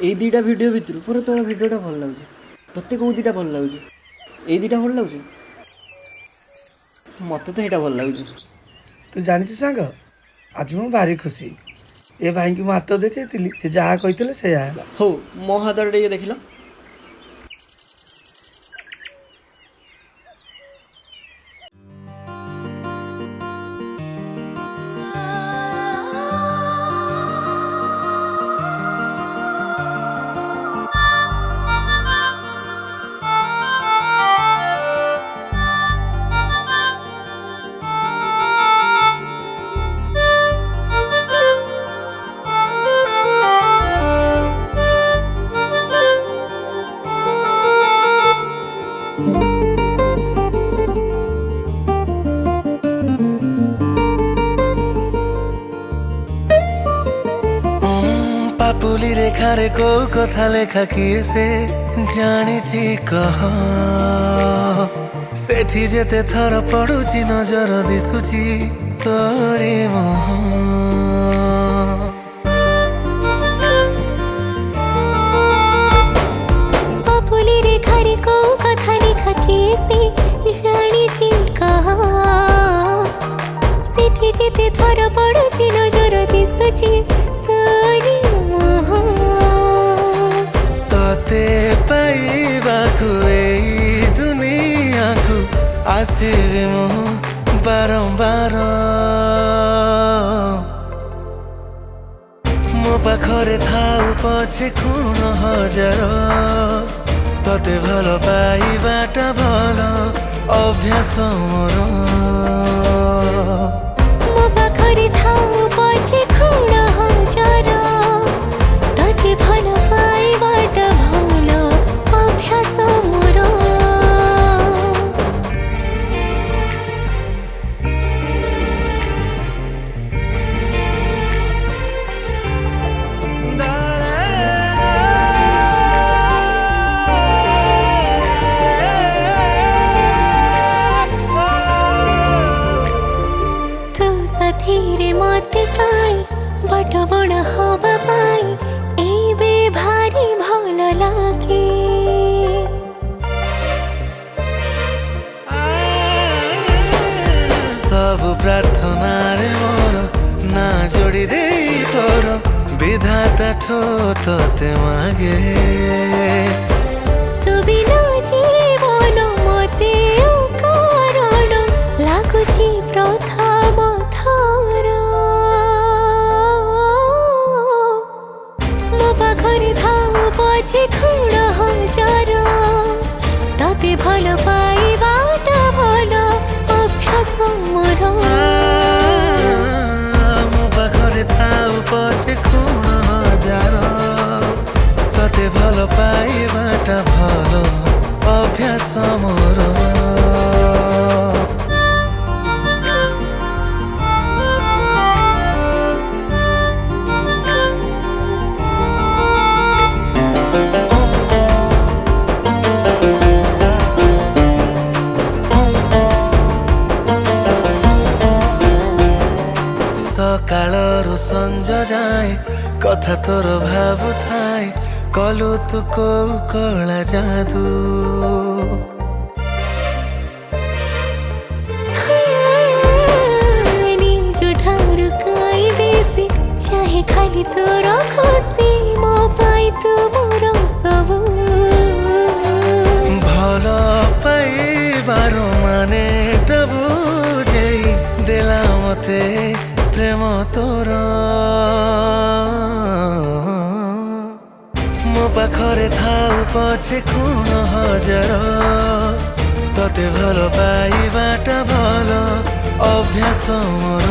এই দুইটা ভিডিও ভিতରୁ ପୁରା ତୋର ଭିଡ଼ିଓଟା ଭଲ ଲାଗୁଛି। ତୋତେ କେଉଁ ଦୁଇଟା ଭଲ ଲାଗୁଛି? ଏଇ ଦୁଇଟା ଭଲ ଲାଗୁଛି? ମୋତେ ତ ଏଇଟା ଭଲ ଲାଗୁଛି। ତୁ ଜାଣିଛୁ ସାଙ୍ଗ, ଆଜି ମୁଁ ଭାରି ଖୁସି। ଏ ଭାଇଙ୍କୁ ମୁଁ ହାତ ଦେଖେଇଥିଲି, ସେ ଯାହା କହିଥିଲେ ସେଇଆ ହେଲା। ହଉ ମୋ ହାତଟା ଟିକେ ଦେଖିଲ। ପାପୁଲି ରେଖାରେ କୋଉ କଥା ଲେଖା କିଏ ସେ ଜାଣିଛି କହ। ସେଠି ଯେତେ ଥର ପଡୁଛି ନଜର ଦିଶୁଛି ତୋରି ମୁହଁ। ପାପୁଲି ରେଖାରେ କୋଉ କଥା ଲେଖା କିଏ ସେ ଜାଣିଛି କହ। ସେଠି ଯେତେ ଥର ପଡୁଛି ନଜର ଦିଶୁଛି ତୋରି ମୁହଁ। ତତେ ପାଇବାକୁ ଏଇ ଦୁନିଆକୁ ଆସିବି ମୁଁ ବାରମ୍ବାର। ମୋ ପାଖରେ ଥାଉ ପଛେ ଖୁଣ ହଜାର, ତତେ ଭଲ ପାଇବାଟା ଭଲ ଅଭ୍ୟାସ ମୋର। ମୋ ପାଖରେ ଥାଉ ପଛେ ଖୁଣ ହଜାର, ତତେ ଭଲ ପାଇବାଟା ଭଲ ଅଭ୍ୟାସ ମୋର। ତୁ ସାଥିରେ ମତେ ପାଇ ବଟ ବଡ଼ ହବା ପାଇଁ ଏବେ ଭାରି ଭଲ ଲାଗେ। ସବୁ ପ୍ରାର୍ଥନାରେ ମୋର ନା ଯୋଡ଼ି ଦେଇ ତୋର ବିଧାତାଠୁ ତତେ ମାଗେ। ତୁ ବିନା ଜୀବନ ମତେ ଅକାରଣ ଲାଗୁଛି ପ୍ରଥମ ଥର। ମୋ ପାଖରେ ଥାଉ ପଛେ ଖୁଣ ହଜାର, ତତେ ଭଲ ପାଇବାଟା ଭଲ ଅଭ୍ୟାସ ମୋର। ମୋ ପାଖରେ ଥାଉ ପଛେ ଖୁଣ ହଜାର, ତତେ ଭଲ ପାଇବାଟା ଭଲ ଅଭ୍ୟାସ ମୋର। ସକାଳରୁ ସଞ୍ଜ ଯାଏ କଥା ତୋର ଭାବୁଥାଏ, କଲୁ ତୁ କୋଉ କଳା ଯାଦୁ। ନିଜଠାରୁ କାଇଁ ବେଶୀ ଚାହେଁ ଖାଲି ତୋର ଖୁସି, ମୋ ପାଇଁ ତୁ ମୋର ସବୁ। ଭଲ ପାଇବାର ମାନେ ବୁଝେଇ ଦେଲା ମତେ ପ୍ରେମ ତୋର। ମୋ ପାଖରେ ଥାଉ ପଛେ ଖୁଣ ହଜାର, ତତେ ଭଲ ପାଇବାଟା ଭଲ ଅଭ୍ୟାସ ମୋର।